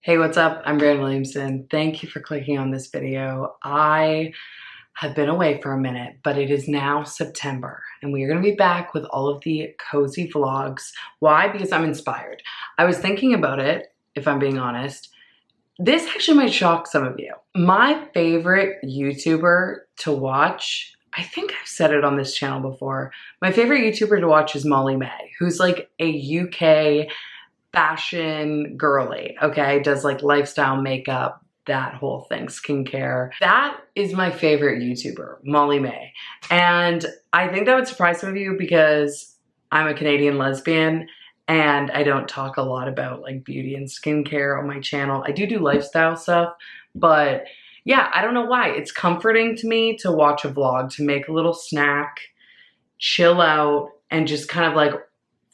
Hey, what's up? I'm Brand Williamson. Thank you for clicking on this video. I have been away for a minute, but it is now September and we are going to be back with all of the cozy vlogs. Why? Because I'm inspired. I was thinking about it, if I'm being honest. This actually might shock some of you. My favorite YouTuber to watch, I think I've said it on this channel before. My favorite YouTuber to watch is Molly May, who's like a UK fashion girly, okay? Does like lifestyle makeup, that whole thing, skincare. That is my favorite YouTuber, Molly May. And I think that would surprise some of you because I'm a Canadian lesbian and I don't talk a lot about like beauty and skincare on my channel. I do lifestyle stuff, but yeah, I don't know why. It's comforting to me to watch a vlog, to make a little snack, chill out, and just kind of like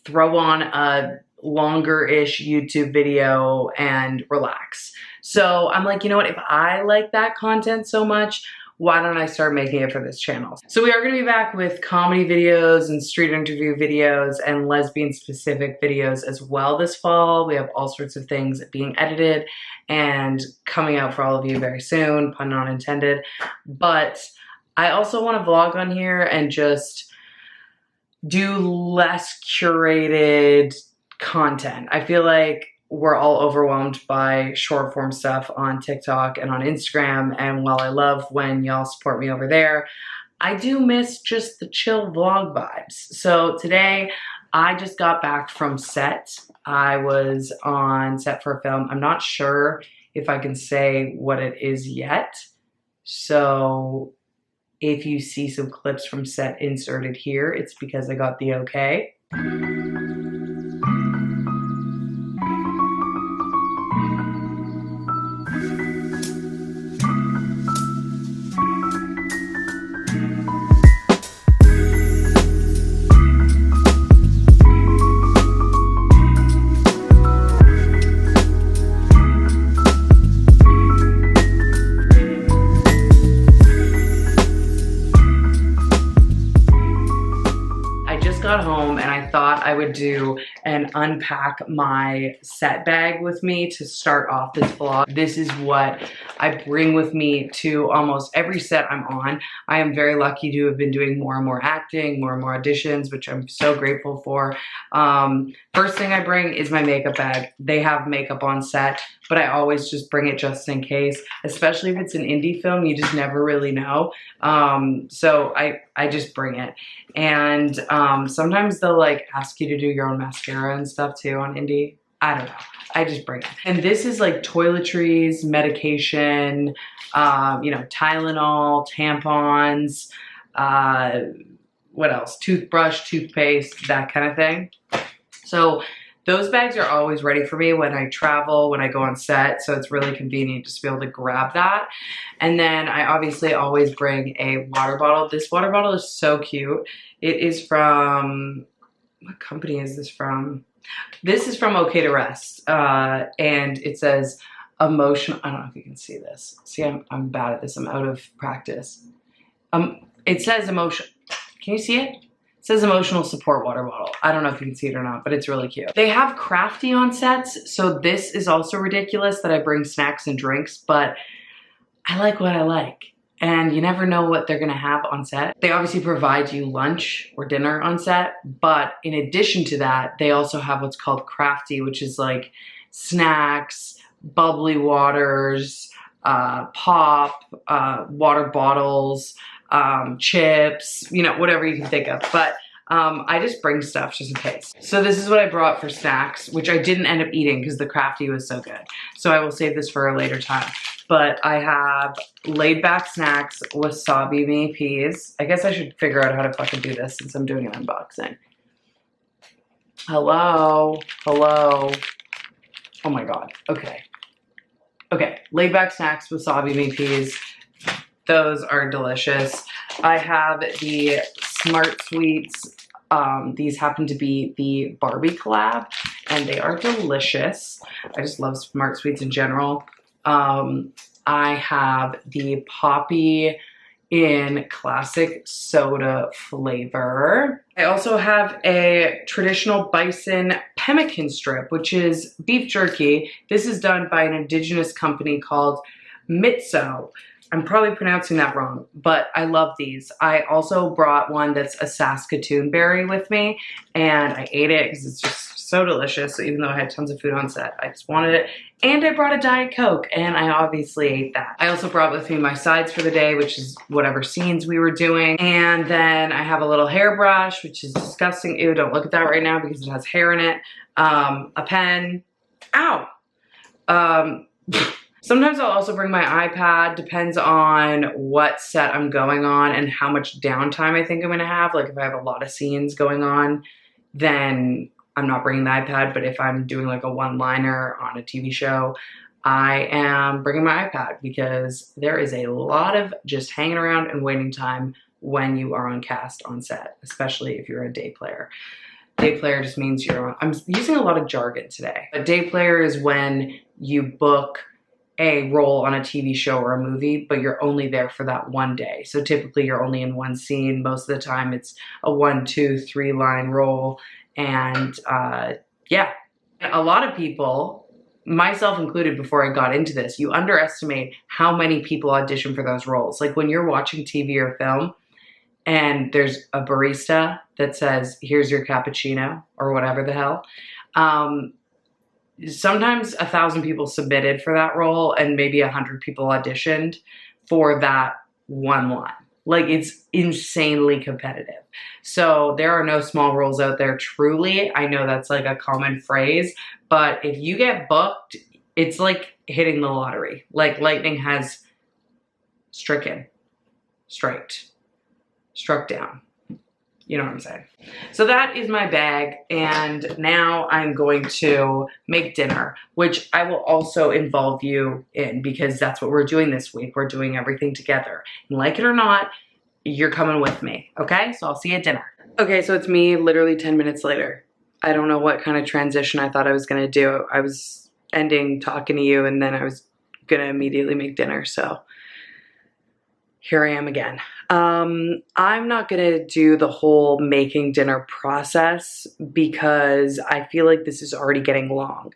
throw on a longer-ish YouTube video and relax. So I'm like, you know what? If I like that content so much, why don't I start making it for this channel? So we are going to be back with comedy videos and street interview videos and lesbian-specific videos as well this fall. We have all sorts of things being edited and coming out for all of you very soon, pun not intended. But I also want to vlog on here and just do less curated content. I feel like we're all overwhelmed by short form stuff on TikTok and on Instagram, and while I love when y'all support me over there, I do miss just the chill vlog vibes. So today I just got back from set. I was on set for a film. I'm not sure if I can say what it is yet, so if you see some clips from set inserted here, it's because I got the okay. Got home and I thought I would do and unpack my set bag with me to start off this vlog. This is what I bring with me to almost every set I'm on. I am very lucky to have been doing more and more acting, more and more auditions, which I'm so grateful for. First thing I bring is my makeup bag. They have makeup on set, but I always just bring it just in case, especially if it's an indie film, you just never really know. So I just bring it. And sometimes they'll like ask you to do your own mascara and stuff too on indie. I don't know. I just bring it. And this is like toiletries, medication, you know, Tylenol, tampons, what else? Toothbrush, toothpaste, that kind of thing. So those bags are always ready for me when I travel, when I go on set, so it's really convenient just to be able to grab that. And then I obviously always bring a water bottle. This water bottle is so cute. It is from, what company is this from? This is from Okay to Rest, and it says emotional, I don't know if you can see this. See, I'm bad at this, I'm out of practice. It says emotion, can you see it? It says emotional support water bottle. I don't know if you can see it or not, but it's really cute. They have crafty on sets, so this is also ridiculous that I bring snacks and drinks, but I like what I like. And you never know what they're gonna have on set. They obviously provide you lunch or dinner on set, but in addition to that, they also have what's called crafty, which is like snacks, bubbly waters, pop, water bottles, chips, you know, whatever you can think of. But I just bring stuff just in case. So this is what I brought for snacks, which I didn't end up eating because the crafty was so good. So I will save this for a later time. But I have laid back snacks, wasabi mini peas. I guess I should figure out how to fucking do this since I'm doing an unboxing. Hello, hello. Oh my God, okay. Okay, laid back snacks, wasabi mini peas. Those are delicious. I have the Smart Sweets. These happen to be the Barbie collab, and they are delicious. I just love Smart Sweets in general. I have the Poppy in classic soda flavor. I also have a traditional bison pemmican strip, which is beef jerky. This is done by an indigenous company called Mitso. I'm probably pronouncing that wrong, but I love these. I also brought one that's a Saskatoon berry with me, and I ate it because it's just so delicious. So even though I had tons of food on set, I just wanted it. And I brought a Diet Coke, and I obviously ate that. I also brought with me my sides for the day, which is whatever scenes we were doing. And then I have a little hairbrush, which is disgusting. Ew, don't look at that right now because it has hair in it. A pen. Ow! Sometimes I'll also bring my iPad, depends on what set I'm going on and how much downtime I think I'm gonna have. Like if I have a lot of scenes going on, then I'm not bringing the iPad, but if I'm doing like a one-liner on a TV show, I am bringing my iPad because there is a lot of just hanging around and waiting time when you are on cast on set, especially if you're a day player. Day player just means you're on, I'm using a lot of jargon today. A day player is when you book a role on a TV show or a movie, but you're only there for that one day. So typically you're only in one scene. Most of the time it's a 1, 2, 3 line role. And yeah, a lot of people, myself included before I got into this, you underestimate how many people audition for those roles. Like when you're watching TV or film and there's a barista that says, here's your cappuccino or whatever the hell. Sometimes 1,000 people submitted for that role and maybe 100 people auditioned for that one line. Like it's insanely competitive. So there are no small roles out there truly. I know that's like a common phrase, but if you get booked, it's like hitting the lottery. Like lightning has struck down. You know what I'm saying? So that is my bag, and now I'm going to make dinner, which I will also involve you in because that's what we're doing this week. We're doing everything together. And like it or not, you're coming with me, okay? So I'll see you at dinner. Okay, so it's me literally 10 minutes later. I don't know what kind of transition I thought I was gonna do. I was ending talking to you and then I was gonna immediately make dinner, so here I am again. I'm not gonna do the whole making dinner process because I feel like this is already getting long.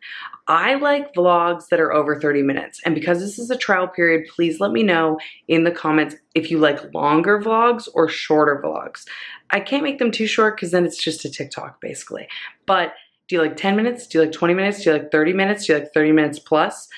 I like vlogs that are over 30 minutes. And because this is a trial period, please let me know in the comments if you like longer vlogs or shorter vlogs. I can't make them too short because then it's just a TikTok basically. But do you like 10 minutes? Do you like 20 minutes? Do you like 30 minutes? Do you like 30 minutes plus?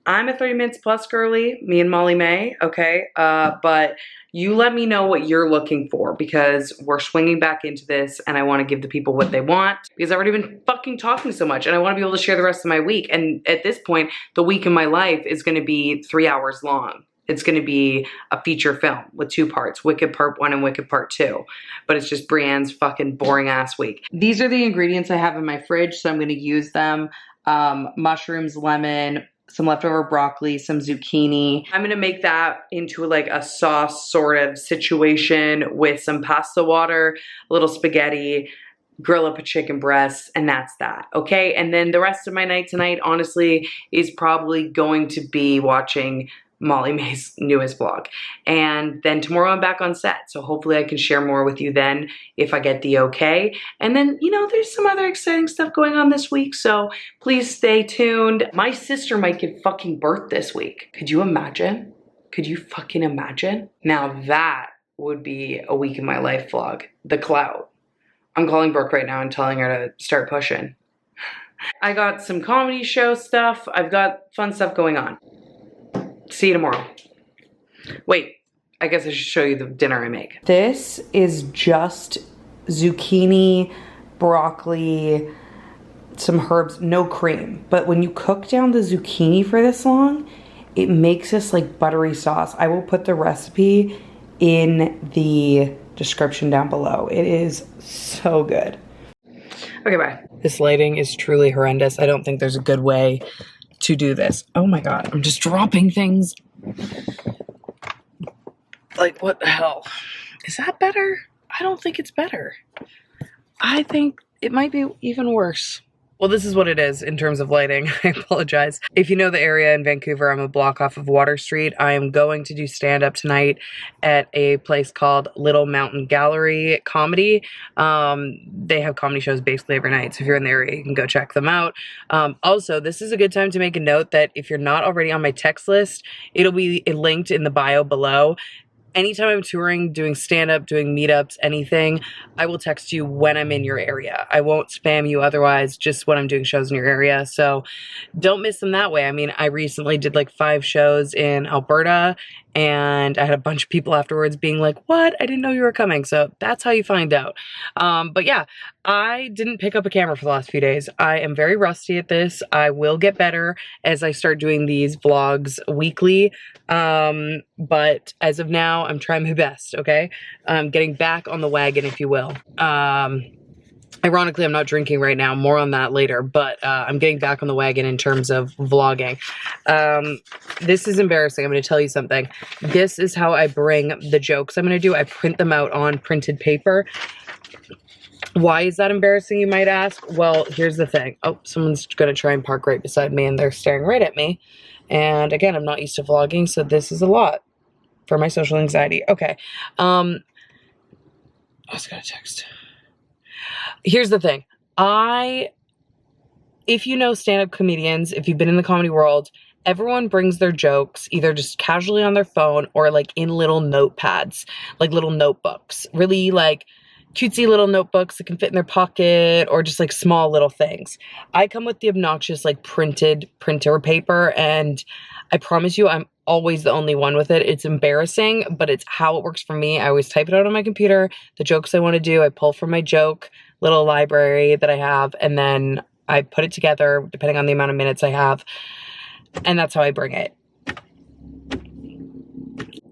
I'm a 30 minutes plus girly, me and Molly May, okay? But you let me know what you're looking for because we're swinging back into this and I wanna give the people what they want because I've already been fucking talking so much and I wanna be able to share the rest of my week. And at this point, the week in my life is gonna be 3 hours long. It's gonna be a feature film with 2 parts, Wicked Part 1 and Wicked Part 2. But it's just Brienne's fucking boring ass week. These are the ingredients I have in my fridge, so I'm gonna use them. Mushrooms, lemon, some leftover broccoli, some zucchini. I'm gonna make that into like a sauce sort of situation with some pasta water, a little spaghetti, grill up a chicken breast, and that's that, okay? And then the rest of my night tonight, honestly, is probably going to be watching Molly May's newest vlog. And then tomorrow I'm back on set. So hopefully I can share more with you then if I get the okay. And then, you know, there's some other exciting stuff going on this week. So please stay tuned. My sister might give fucking birth this week. Could you imagine? Could you fucking imagine? Now that would be a week in my life vlog. The clout. I'm calling Brooke right now and telling her to start pushing. I got some comedy show stuff. I've got fun stuff going on. See you tomorrow. Wait, I guess I should show you the dinner I make. This is just zucchini, broccoli, some herbs, no cream. But when you cook down the zucchini for this long, it makes this like buttery sauce. I will put the recipe in the description down below. It is so good. Okay, bye. This lighting is truly horrendous. I don't think there's a good way to do this. Oh my God, I'm just dropping things. Like, what the hell? Is that better? I don't think it's better. I think it might be even worse. Well, this is what it is in terms of lighting. I apologize. If you know the area in Vancouver, I'm a block off of Water Street. I am going to do stand-up tonight at a place called Little Mountain Gallery Comedy. They have comedy shows basically every night, so if you're in the area, you can go check them out. Also, this is a good time to make a note that if you're not already on my text list, it'll be linked in the bio below. Anytime I'm touring, doing stand-up, doing meetups, anything, I will text you when I'm in your area. I won't spam you otherwise, just when I'm doing shows in your area. So don't miss them that way. I mean, I recently did like 5 shows in Alberta, and I had a bunch of people afterwards being like, what? I didn't know you were coming. So that's how you find out. But yeah, I didn't pick up a camera for the last few days. I am very rusty at this. I will get better as I start doing these vlogs weekly. But as of now, I'm trying my best, okay? Getting back on the wagon, if you will. Ironically, I'm not drinking right now. More on that later. But I'm getting back on the wagon in terms of vlogging. This is embarrassing. I'm going to tell you something. This is how I bring the jokes I'm going to do. I print them out on printed paper. Why is that embarrassing, you might ask? Well, here's the thing. Oh, someone's going to try and park right beside me, and they're staring right at me. And again, I'm not used to vlogging, so this is a lot for my social anxiety. Okay. I was going to text. Here's the thing. If you know stand-up comedians, if you've been in the comedy world, everyone brings their jokes either just casually on their phone or like in little notepads, like little notebooks, really like cutesy little notebooks that can fit in their pocket, or just like small little things. I come with the obnoxious like printed printer paper, and I promise you I'm always the only one with it. It's embarrassing, but it's how it works for me. I always type it out on my computer, the jokes I want to do, I pull from my joke little library that I have, and then I put it together depending on the amount of minutes I have, and that's how I bring it.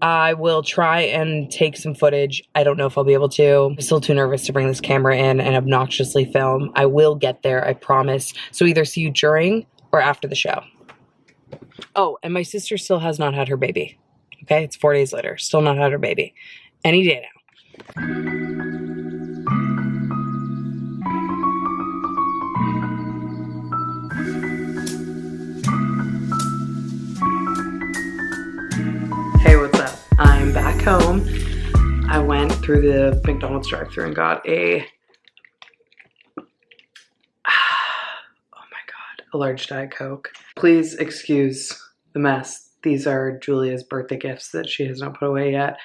I will try and take some footage. I don't know if I'll be able to. I'm still too nervous to bring this camera in and obnoxiously film. I will get there, I promise. So either see you during or after the show. Oh, and my sister still has not had her baby. Okay, it's 4 days later. Still not had her baby. Any day now. Hey, what's up? I'm back home. I went through the McDonald's drive-thru and got a a large Diet Coke. Please excuse the mess. These are Julia's birthday gifts that she has not put away yet,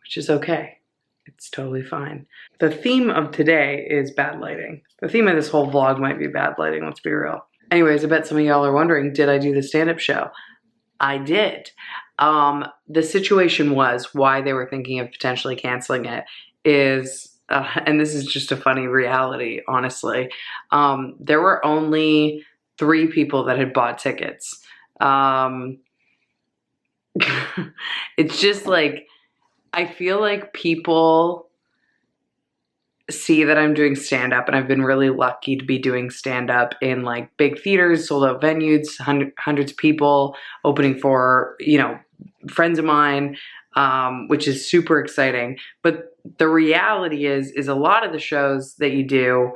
which is okay. It's totally fine. The theme of today is bad lighting. The theme of this whole vlog might be bad lighting, let's be real. Anyways, I bet some of y'all are wondering, did I do the stand-up show? I did. The situation was why they were thinking of potentially canceling it is, and this is just a funny reality, honestly. There were only 3 people that had bought tickets. It's just like, I feel like people see that I'm doing stand-up, and I've been really lucky to be doing stand-up in like big theaters, sold out venues, hundreds of people, opening for, you know, friends of mine, which is super exciting. But the reality is a lot of the shows that you do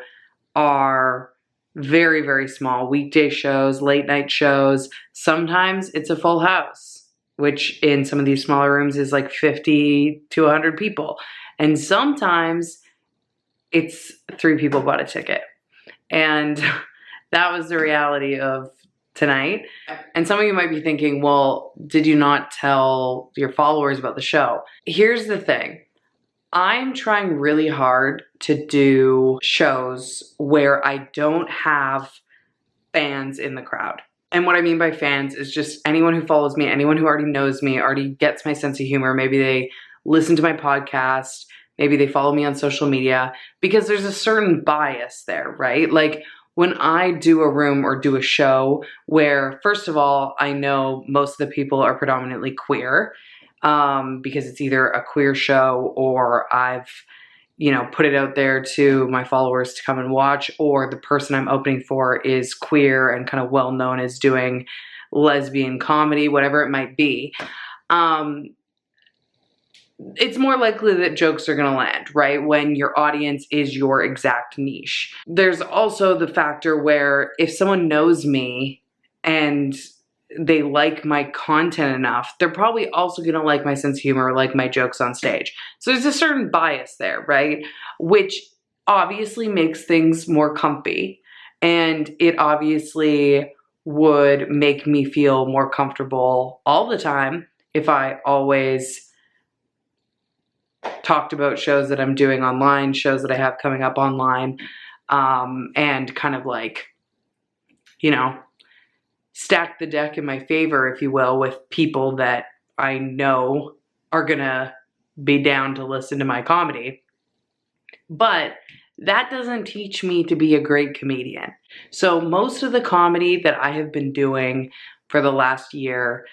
are very, very small. Weekday shows, late night shows. Sometimes it's a full house, which in some of these smaller rooms is like 50 to 100 people. And sometimes it's 3 people bought a ticket. And that was the reality of tonight. And some of you might be thinking, well, did you not tell your followers about the show? Here's the thing. I'm trying really hard to do shows where I don't have fans in the crowd. And what I mean by fans is just anyone who follows me, anyone who already knows me, already gets my sense of humor. Maybe they listen to my podcast, maybe they follow me on social media, because there's a certain bias there, right? Like when I do a room or do a show where, first of all, I know most of the people are predominantly queer, because it's either a queer show or I've, you know, put it out there to my followers to come and watch, or the person I'm opening for is queer and kind of well known as doing lesbian comedy, whatever it might be. it's more likely that jokes are gonna land, right? When your audience is your exact niche. There's also the factor where if someone knows me and they like my content enough, they're probably also gonna like my sense of humor, like my jokes on stage. So there's a certain bias there, right? Which obviously makes things more comfy, and it obviously would make me feel more comfortable all the time if I always talked about shows that I'm doing online, shows that I have coming up online, and kind of like, you know, stack the deck in my favor, if you will, with people that I know are gonna be down to listen to my comedy. But that doesn't teach me to be a great comedian. So most of the comedy that I have been doing for the last year,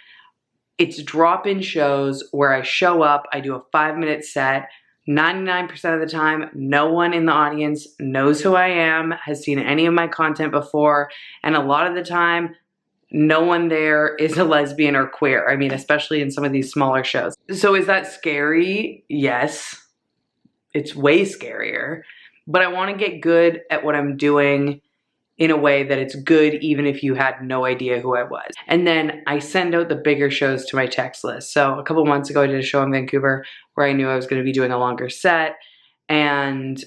it's drop-in shows where I show up, I do a 5-minute set. 99% of the time, no one in the audience knows who I am, has seen any of my content before, and a lot of the time, no one there is a lesbian or queer. I mean, especially in some of these smaller shows. So is that scary? Yes. It's way scarier. But I want to get good at what I'm doing in a way that it's good even if you had no idea who I was. And then I send out the bigger shows to my text list. So a couple months ago I did a show in Vancouver where I knew I was going to be doing a longer set, and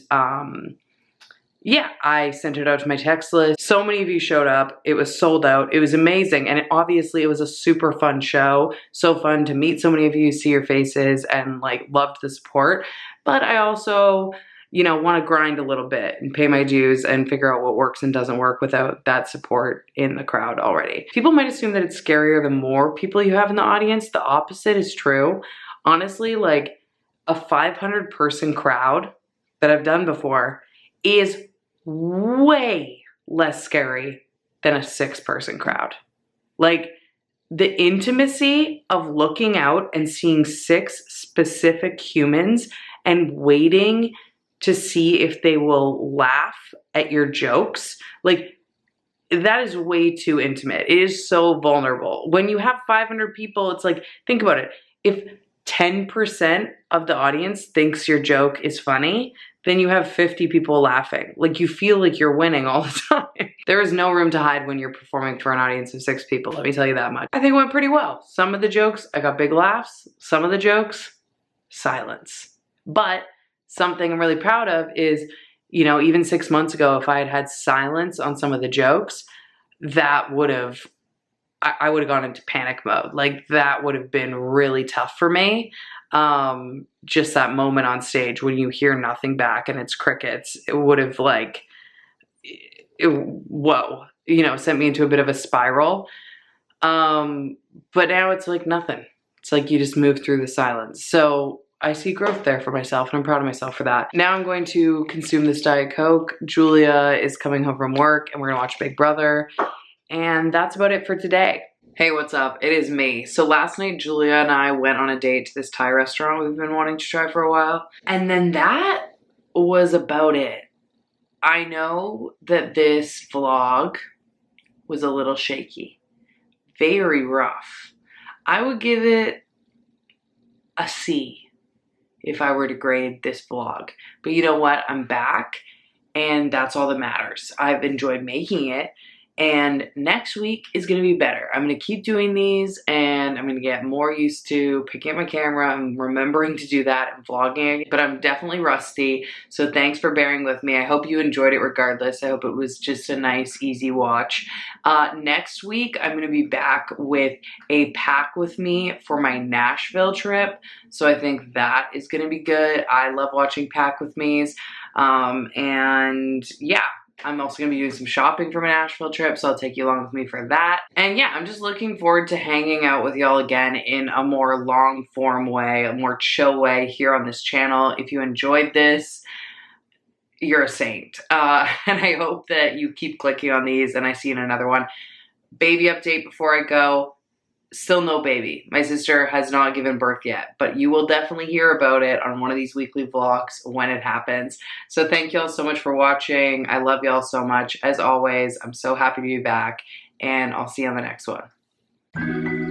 yeah, I sent it out to my text list. So many of you showed up. It was sold out. It was amazing. And obviously it was a super fun show. So fun to meet so many of you, see your faces, and like loved the support. But I also, you know, want to grind a little bit and pay my dues and figure out what works and doesn't work without that support in the crowd already. People might assume that it's scarier the more people you have in the audience. The opposite is true. Honestly, like a 500-person crowd that I've done before is way less scary than a 6-person crowd. Like the intimacy of looking out and seeing 6 specific humans and waiting to see if they will laugh at your jokes, like that is way too intimate. It is so vulnerable. When you have 500 people, it's like, think about it. If 10% of the audience thinks your joke is funny, then you have 50 people laughing. Like you feel like you're winning all the time. There is no room to hide when you're performing for an audience of 6 people, let me tell you that much. I think it went pretty well. Some of the jokes, I got big laughs. Some of the jokes, silence. But something I'm really proud of is, you know, even 6 months ago, if I had had silence on some of the jokes, that would have, I would have gone into panic mode. Like that would have been really tough for me. Just that moment on stage when you hear nothing back and it's crickets, it would have like, whoa, you know, sent me into a bit of a spiral. But now it's like nothing. It's like you just move through the silence. So I see growth there for myself, and I'm proud of myself for that. Now I'm going to consume this Diet Coke. Julia is coming home from work and we're gonna watch Big Brother. And that's about it for today. Hey, what's up? It is me. So last night, Julia and I went on a date to this Thai restaurant we've been wanting to try for a while. And then that was about it. I know that this vlog was a little shaky, very rough. I would give it a C if I were to grade this vlog. But you know what? I'm back, and that's all that matters. I've enjoyed making it, and next week is gonna be better. I'm gonna keep doing these, and I'm gonna get more used to picking up my camera and remembering to do that and vlogging, but I'm definitely rusty, so thanks for bearing with me. I hope you enjoyed it regardless. I hope it was just a nice, easy watch. Next week, I'm gonna be back with a pack with me for my Nashville trip, so I think that is gonna be good. I love watching pack with me's, and yeah. I'm also going to be doing some shopping for my Nashville trip, so I'll take you along with me for that. And yeah, I'm just looking forward to hanging out with y'all again in a more long form way, a more chill way here on this channel. If you enjoyed this, you're a saint. And I hope that you keep clicking on these and I see you in another one. Baby update before I go. Still no baby. My sister has not given birth yet, but you will definitely hear about it on one of these weekly vlogs when it happens. So thank y'all so much for watching. I love y'all so much. As always, I'm so happy to be back, and I'll see you on the next one.